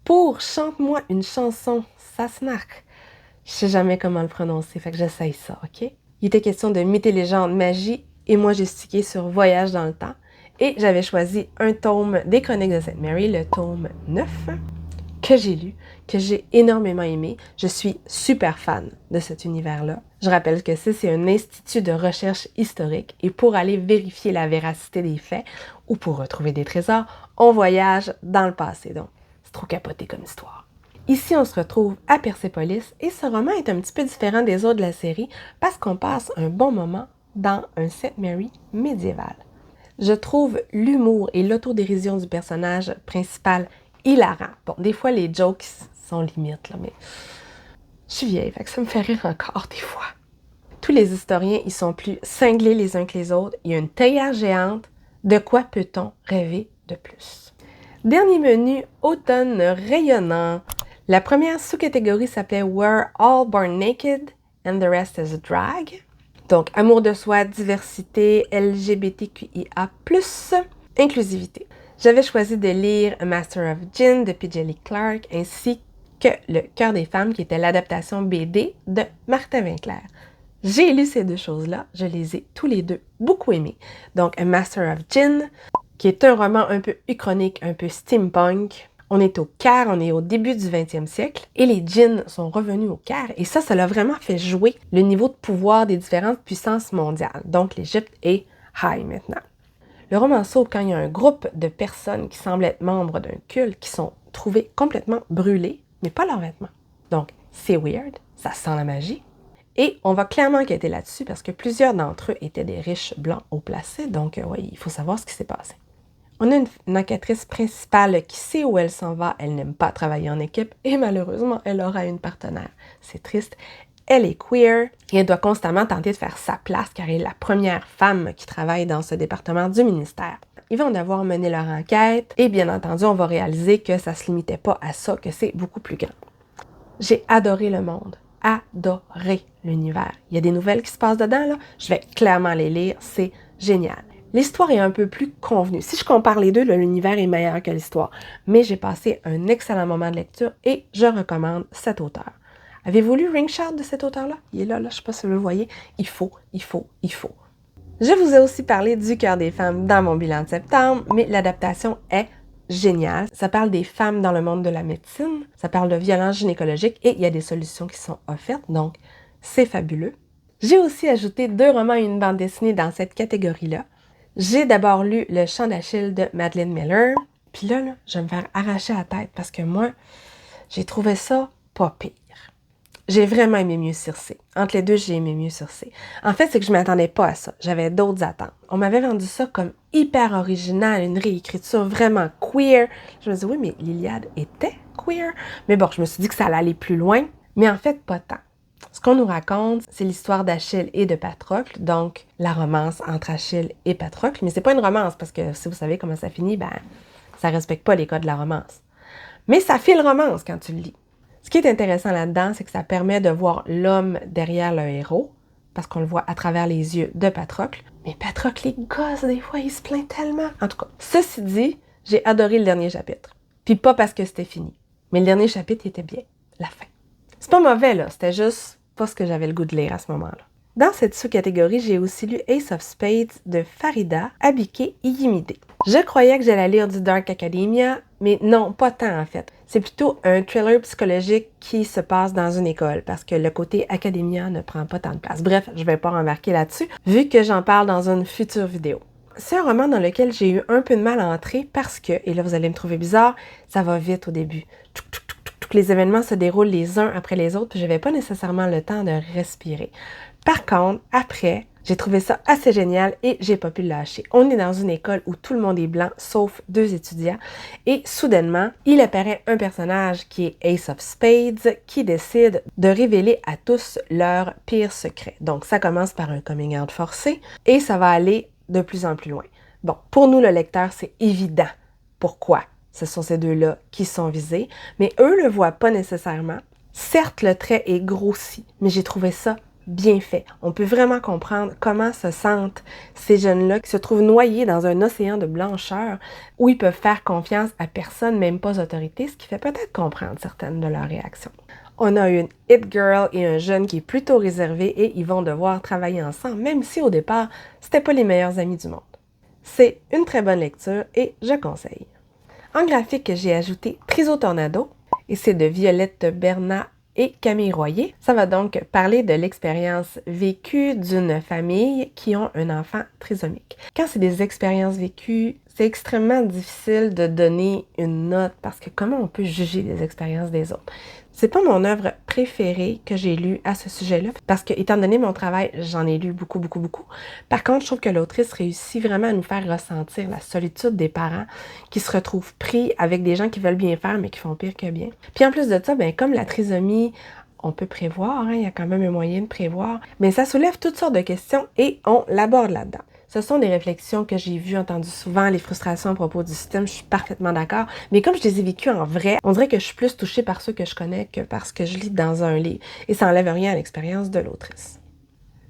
Pour Chante-moi une chanson, ça se marque. Je sais jamais comment le prononcer, fait que j'essaye ça, OK? Il était question de mythes et légendes, magie, et moi j'ai stické sur Voyage dans le temps. Et j'avais choisi un tome des Chroniques de Sainte Mary, le tome 9, que j'ai lu, que j'ai énormément aimé. Je suis super fan de cet univers-là. Je rappelle que c'est un institut de recherche historique et pour aller vérifier la véracité des faits ou pour retrouver des trésors, on voyage dans le passé. Donc, c'est trop capoté comme histoire. Ici, on se retrouve à Persépolis et ce roman est un petit peu différent des autres de la série parce qu'on passe un bon moment dans un Sainte Mary médiéval. Je trouve l'humour et l'autodérision du personnage principal hilarant. Bon, des fois, les jokes sont limites, là, mais je suis vieille, fait que ça me fait rire encore des fois. Tous les historiens, ils sont plus cinglés les uns que les autres. Il y a une théière géante. De quoi peut-on rêver de plus? Dernier menu, automne rayonnant. La première sous-catégorie s'appelait We're All Born Naked and the Rest is a Drag. Donc, amour de soi, diversité, LGBTQIA+, inclusivité. J'avais choisi de lire A Master of Gin de P. Djeli Clark ainsi que Le Cœur des femmes qui était l'adaptation BD de Martin Winkler. J'ai lu ces deux choses-là, je les ai tous les deux beaucoup aimés. Donc A Master of Gin, qui est un roman un peu uchronique, un peu steampunk. On est au Caire, on est au début du 20e siècle et les djinns sont revenus au Caire et ça l'a vraiment fait jouer le niveau de pouvoir des différentes puissances mondiales. Donc l'Égypte est high maintenant. Le roman s'ouvre quand il y a un groupe de personnes qui semblent être membres d'un culte qui sont trouvées complètement brûlées, mais pas leurs vêtements. Donc, c'est weird, ça sent la magie. Et on va clairement enquêter là-dessus parce que plusieurs d'entre eux étaient des riches blancs haut placés, donc oui, il faut savoir ce qui s'est passé. On a une enquêtrice principale qui sait où elle s'en va, elle n'aime pas travailler en équipe et malheureusement, elle aura une partenaire. C'est triste. Elle est queer et elle doit constamment tenter de faire sa place car elle est la première femme qui travaille dans ce département du ministère. Ils vont devoir mener leur enquête et bien entendu, on va réaliser que ça ne se limitait pas à ça, que c'est beaucoup plus grand. J'ai adoré le monde, adoré l'univers. Il y a des nouvelles qui se passent dedans, là. Je vais clairement les lire, c'est génial. L'histoire est un peu plus convenue. Si je compare les deux, l'univers est meilleur que l'histoire. Mais j'ai passé un excellent moment de lecture et je recommande cet auteur. Avez-vous lu Ring Shout de cet auteur-là? Il est là, je ne sais pas si vous le voyez. Il faut. Je vous ai aussi parlé du cœur des femmes dans mon bilan de septembre, mais l'adaptation est géniale. Ça parle des femmes dans le monde de la médecine, ça parle de violences gynécologiques et il y a des solutions qui sont offertes, donc c'est fabuleux. J'ai aussi ajouté 2 romans et une bande dessinée dans cette catégorie-là. J'ai d'abord lu Le Chant d'Achille de Madeline Miller, puis là, je vais me faire arracher la tête parce que moi, j'ai trouvé ça pas pire. J'ai vraiment aimé mieux Circé. Entre les deux, j'ai aimé mieux Circé. En fait, c'est que je ne m'attendais pas à ça. J'avais d'autres attentes. On m'avait vendu ça comme hyper original, une réécriture vraiment queer. Je me dis oui, mais l'Iliade était queer. Mais bon, je me suis dit que ça allait aller plus loin. Mais en fait, pas tant. Ce qu'on nous raconte, c'est l'histoire d'Achille et de Patrocle, donc la romance entre Achille et Patrocle. Mais c'est pas une romance, parce que si vous savez comment ça finit, ça respecte pas les codes de la romance. Mais ça file romance quand tu le lis. Ce qui est intéressant là-dedans, c'est que ça permet de voir l'homme derrière le héros, parce qu'on le voit à travers les yeux de Patrocle. Mais Patrocle, il gosse des fois, il se plaint tellement. En tout cas, ceci dit, j'ai adoré le dernier chapitre. Puis pas parce que c'était fini, mais le dernier chapitre, il était bien. La fin. C'est pas mauvais, là, c'était juste pas ce que j'avais le goût de lire à ce moment-là. Dans cette sous-catégorie, j'ai aussi lu Ace of Spades de Farida Abike Iyimide. Je croyais que j'allais lire du Dark Academia, mais non, pas tant en fait. C'est plutôt un thriller psychologique qui se passe dans une école, parce que le côté Academia ne prend pas tant de place. Bref, je vais pas embarquer là-dessus, vu que j'en parle dans une future vidéo. C'est un roman dans lequel j'ai eu un peu de mal à entrer parce que, et là vous allez me trouver bizarre, ça va vite au début. Les événements se déroulent les uns après les autres, puis j'avais pas nécessairement le temps de respirer. Par contre, après, j'ai trouvé ça assez génial et j'ai pas pu le lâcher. On est dans une école où tout le monde est blanc, sauf 2 étudiants, et soudainement, il apparaît un personnage qui est Ace of Spades, qui décide de révéler à tous leurs pires secrets. Donc, ça commence par un coming out forcé, et ça va aller de plus en plus loin. Bon, pour nous, le lecteur, c'est évident. Pourquoi? Ce sont ces deux-là qui sont visés, mais eux le voient pas nécessairement. Certes, le trait est grossi, mais j'ai trouvé ça bien fait. On peut vraiment comprendre comment se sentent ces jeunes-là qui se trouvent noyés dans un océan de blancheur où ils peuvent faire confiance à personne, même pas aux autorités, ce qui fait peut-être comprendre certaines de leurs réactions. On a une hit girl et un jeune qui est plutôt réservé et ils vont devoir travailler ensemble, même si au départ, c'était pas les meilleurs amis du monde. C'est une très bonne lecture et je conseille. En graphique, j'ai ajouté Triso Tornado et c'est de Violette Bernat et Camille Royer. Ça va donc parler de l'expérience vécue d'une famille qui ont un enfant trisomique. Quand c'est des expériences vécues, c'est extrêmement difficile de donner une note parce que comment on peut juger les expériences des autres? C'est pas mon œuvre préférée que j'ai lue à ce sujet-là parce que, étant donné mon travail, j'en ai lu beaucoup. Par contre, je trouve que l'autrice réussit vraiment à nous faire ressentir la solitude des parents qui se retrouvent pris avec des gens qui veulent bien faire mais qui font pire que bien. Puis en plus de ça, comme la trisomie, on peut prévoir, il y a quand même un moyen de prévoir, mais ça soulève toutes sortes de questions et on l'aborde là-dedans. Ce sont des réflexions que j'ai vues, entendues souvent, les frustrations à propos du système, je suis parfaitement d'accord. Mais comme je les ai vécues en vrai, on dirait que je suis plus touchée par ceux que je connais que par ce que je lis dans un livre. Et ça n'enlève rien à l'expérience de l'autrice.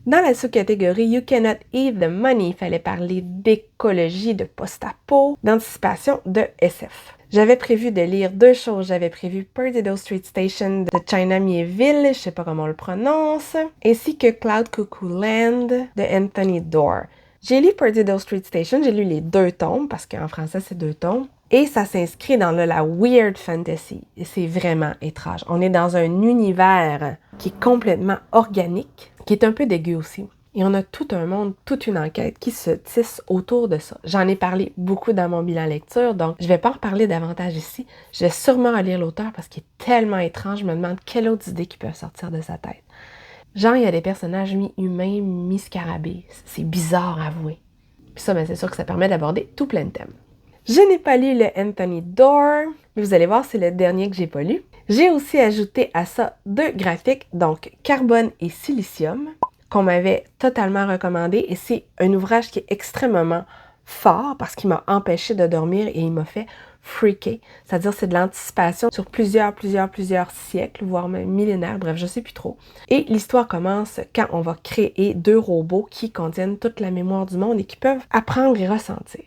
Dans la sous-catégorie You Cannot Eat the Money, il fallait parler d'écologie, de post-apo, d'anticipation, de SF. J'avais prévu de lire 2 choses. J'avais prévu Perdido Street Station de China Miéville, je sais pas comment on le prononce, ainsi que Cloud Cuckoo Land de Anthony Doerr. J'ai lu Perdido Street Station, j'ai lu les 2 tomes, parce qu'en français c'est 2 tomes, et ça s'inscrit dans la weird fantasy. Et c'est vraiment étrange. On est dans un univers qui est complètement organique, qui est un peu dégueu aussi. Et on a tout un monde, toute une enquête qui se tisse autour de ça. J'en ai parlé beaucoup dans mon bilan lecture, donc je vais pas en reparler davantage ici. Je vais sûrement relire l'auteur parce qu'il est tellement étrange, je me demande quelle autre idée qui peut sortir de sa tête. Genre, il y a des personnages mi-humains, mi-scarabées. C'est bizarre à avouer. Puis ça, c'est sûr que ça permet d'aborder tout plein de thèmes. Je n'ai pas lu le Anthony Doerr, mais vous allez voir, c'est le dernier que j'ai pas lu. J'ai aussi ajouté à ça 2 graphiques, donc Carbone et Silicium, qu'on m'avait totalement recommandé, et c'est un ouvrage qui est extrêmement fort parce qu'il m'a empêché de dormir et il m'a fait freaker. C'est-à-dire c'est de l'anticipation sur plusieurs siècles, voire même millénaires, bref, je sais plus trop. Et l'histoire commence quand on va créer 2 robots qui contiennent toute la mémoire du monde et qui peuvent apprendre et ressentir.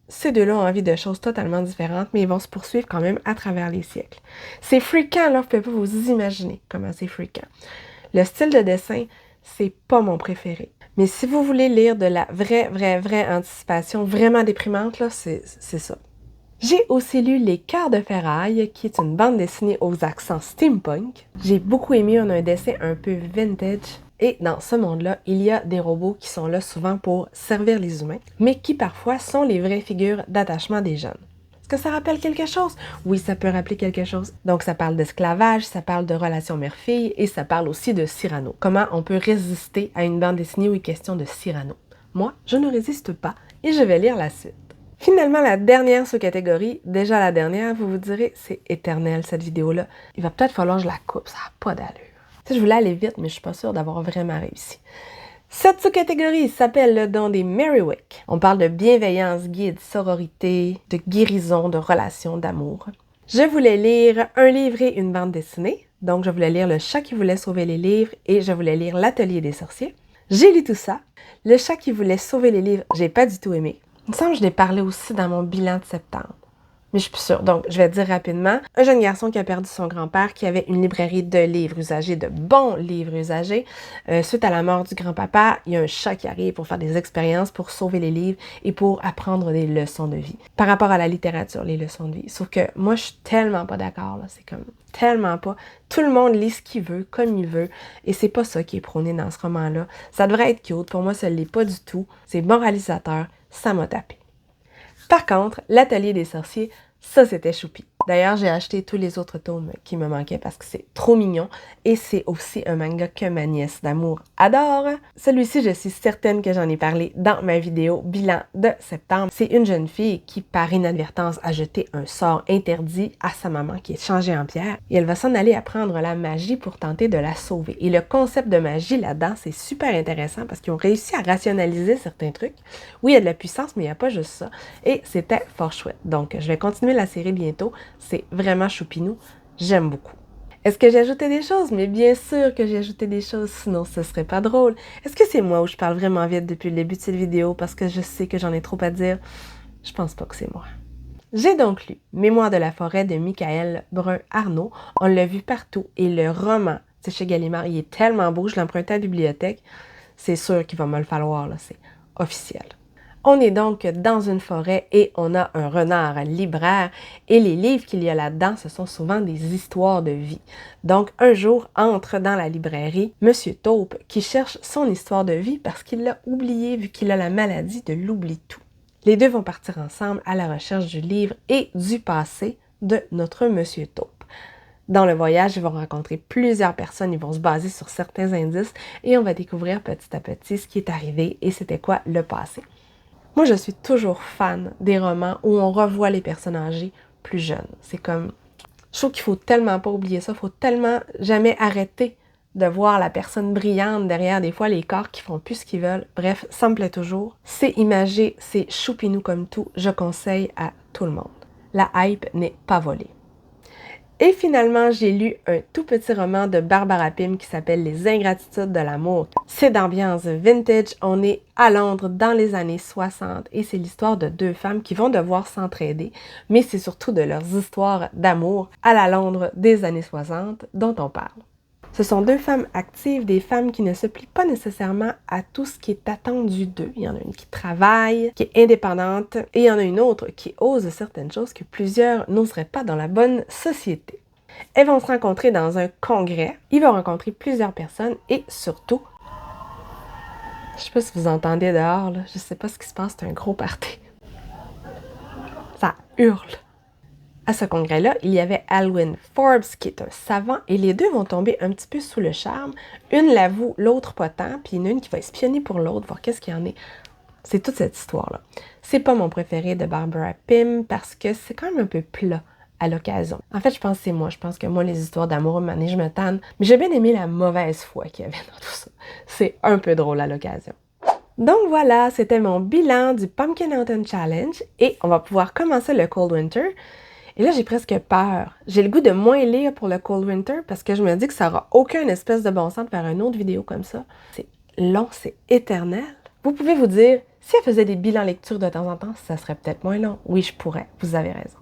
Ces 2-là ont envie de choses totalement différentes, mais ils vont se poursuivre quand même à travers les siècles. C'est fréquent, là, vous pouvez pas vous imaginer comment c'est fréquent. Le style de dessin, c'est pas mon préféré. Mais si vous voulez lire de la vraie anticipation, vraiment déprimante, là, c'est ça. J'ai aussi lu Les Cœurs de Ferraille, qui est une bande dessinée aux accents steampunk. J'ai beaucoup aimé, on a un dessin un peu vintage. Et dans ce monde-là, il y a des robots qui sont là souvent pour servir les humains, mais qui parfois sont les vraies figures d'attachement des jeunes. Est-ce que ça rappelle quelque chose? Oui, ça peut rappeler quelque chose. Donc ça parle d'esclavage, ça parle de relations mère-fille et ça parle aussi de Cyrano. Comment on peut résister à une bande dessinée où il est question de Cyrano. Moi, je ne résiste pas et je vais lire la suite. Finalement, la dernière sous-catégorie, déjà la dernière, vous vous direz, c'est éternel cette vidéo-là. Il va peut-être falloir que je la coupe, ça n'a pas d'allure. Je voulais aller vite, mais je suis pas sûre d'avoir vraiment réussi. Cette sous-catégorie s'appelle le don des Merrywick. On parle de bienveillance, guide, sororité, de guérison, de relations, d'amour. Je voulais lire un livre et une bande dessinée. Donc, je voulais lire Le chat qui voulait sauver les livres et je voulais lire L'atelier des sorciers. J'ai lu tout ça. Le chat qui voulait sauver les livres, j'ai pas du tout aimé. Il me semble que je l'ai parlé aussi dans mon bilan de septembre. Mais je suis plus sûre. Donc, je vais dire rapidement. Un jeune garçon qui a perdu son grand-père, qui avait une librairie de livres usagés, de bons livres usagés. Suite à la mort du grand-papa, il y a un chat qui arrive pour faire des expériences, pour sauver les livres et pour apprendre des leçons de vie. Par rapport à la littérature, les leçons de vie. Sauf que moi, je suis tellement pas d'accord, là. C'est comme tellement pas. Tout le monde lit ce qu'il veut, comme il veut. Et c'est pas ça qui est prôné dans ce roman-là. Ça devrait être cute. Pour moi, ça ne l'est pas du tout. C'est moralisateur. Ça m'a tapé. Par contre, L'atelier des sorciers, ça c'était choupi. D'ailleurs, j'ai acheté tous les autres tomes qui me manquaient parce que c'est trop mignon et c'est aussi un manga que ma nièce d'amour adore. Celui-ci, je suis certaine que j'en ai parlé dans ma vidéo bilan de septembre. C'est une jeune fille qui, par inadvertance, a jeté un sort interdit à sa maman qui est changée en pierre et elle va s'en aller apprendre la magie pour tenter de la sauver. Et le concept de magie là-dedans, c'est super intéressant parce qu'ils ont réussi à rationaliser certains trucs. Oui, il y a de la puissance, mais il n'y a pas juste ça. Et c'était fort chouette. Donc, je vais continuer la série bientôt. C'est vraiment choupinou. J'aime beaucoup. Est-ce que j'ai ajouté des choses? Mais bien sûr que j'ai ajouté des choses, sinon ce serait pas drôle. Est-ce que c'est moi où je parle vraiment vite depuis le début de cette vidéo parce que je sais que j'en ai trop à dire? Je pense pas que c'est moi. J'ai donc lu Mémoire de la forêt de Michael Brun-Arnaud. On l'a vu partout et le roman, c'est chez Gallimard, il est tellement beau, je l'ai emprunté à la bibliothèque. C'est sûr qu'il va me le falloir, là, c'est officiel. On est donc dans une forêt et on a un renard libraire et les livres qu'il y a là-dedans, ce sont souvent des histoires de vie. Donc un jour, entre dans la librairie Monsieur Taupe qui cherche son histoire de vie parce qu'il l'a oublié vu qu'il a la maladie de l'oubli-tout. Les deux vont partir ensemble à la recherche du livre et du passé de notre Monsieur Taupe. Dans le voyage, ils vont rencontrer plusieurs personnes, ils vont se baser sur certains indices et on va découvrir petit à petit ce qui est arrivé et c'était quoi le passé. Moi, je suis toujours fan des romans où on revoit les personnes âgées plus jeunes. C'est comme... Je trouve qu'il faut tellement pas oublier ça, il faut tellement jamais arrêter de voir la personne brillante derrière des fois les corps qui font plus ce qu'ils veulent. Bref, ça me plaît toujours. C'est imagé, c'est choupinou comme tout, je conseille à tout le monde. La hype n'est pas volée. Et finalement, j'ai lu un tout petit roman de Barbara Pym qui s'appelle Les ingratitudes de l'amour. C'est d'ambiance vintage, on est à Londres dans les années 60 et c'est l'histoire de 2 femmes qui vont devoir s'entraider, mais c'est surtout de leurs histoires d'amour à la Londres des années 60 dont on parle. Ce sont 2 femmes actives, des femmes qui ne se plient pas nécessairement à tout ce qui est attendu d'eux. Il y en a une qui travaille, qui est indépendante, et il y en a une autre qui ose certaines choses que plusieurs n'oseraient pas dans la bonne société. Elles vont se rencontrer dans un congrès, ils vont rencontrer plusieurs personnes et surtout, je sais pas si vous entendez dehors, là, je sais pas ce qui se passe, c'est un gros party. Ça hurle. À ce congrès-là, il y avait Alwyn Forbes, qui est un savant, et les deux vont tomber un petit peu sous le charme. Une l'avoue, l'autre pas tant, puis il y en a une qui va espionner pour l'autre, voir qu'est-ce qu'il y en est. C'est toute cette histoire-là. C'est pas mon préféré de Barbara Pym, parce que c'est quand même un peu plat à l'occasion. En fait, je pense que c'est moi. Je pense que moi, les histoires d'amour, mané, je me tanne. Mais j'ai bien aimé la mauvaise foi qu'il y avait dans tout ça. C'est un peu drôle à l'occasion. Donc voilà, c'était mon bilan du Pumpkin Autumn Challenge et on va pouvoir commencer le Cold Winter. Et là, j'ai presque peur. J'ai le goût de moins lire pour le Cold Winter parce que je me dis que ça n'aura aucun espèce de bon sens de faire une autre vidéo comme ça. C'est long, c'est éternel. Vous pouvez vous dire, si elle faisait des bilans lecture de temps en temps, ça serait peut-être moins long. Oui, je pourrais. Vous avez raison.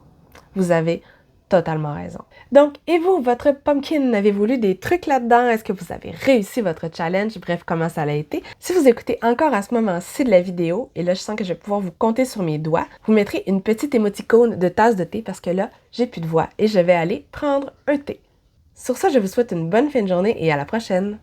Vous avez totalement raison. Donc, et vous, votre pumpkin, avez-vous lu des trucs là-dedans? Est-ce que vous avez réussi votre challenge? Bref, comment ça a été? Si vous écoutez encore à ce moment-ci de la vidéo, et là, je sens que je vais pouvoir vous compter sur mes doigts, vous mettrez une petite émoticône de tasse de thé parce que là, j'ai plus de voix et je vais aller prendre un thé. Sur ça, je vous souhaite une bonne fin de journée et à la prochaine!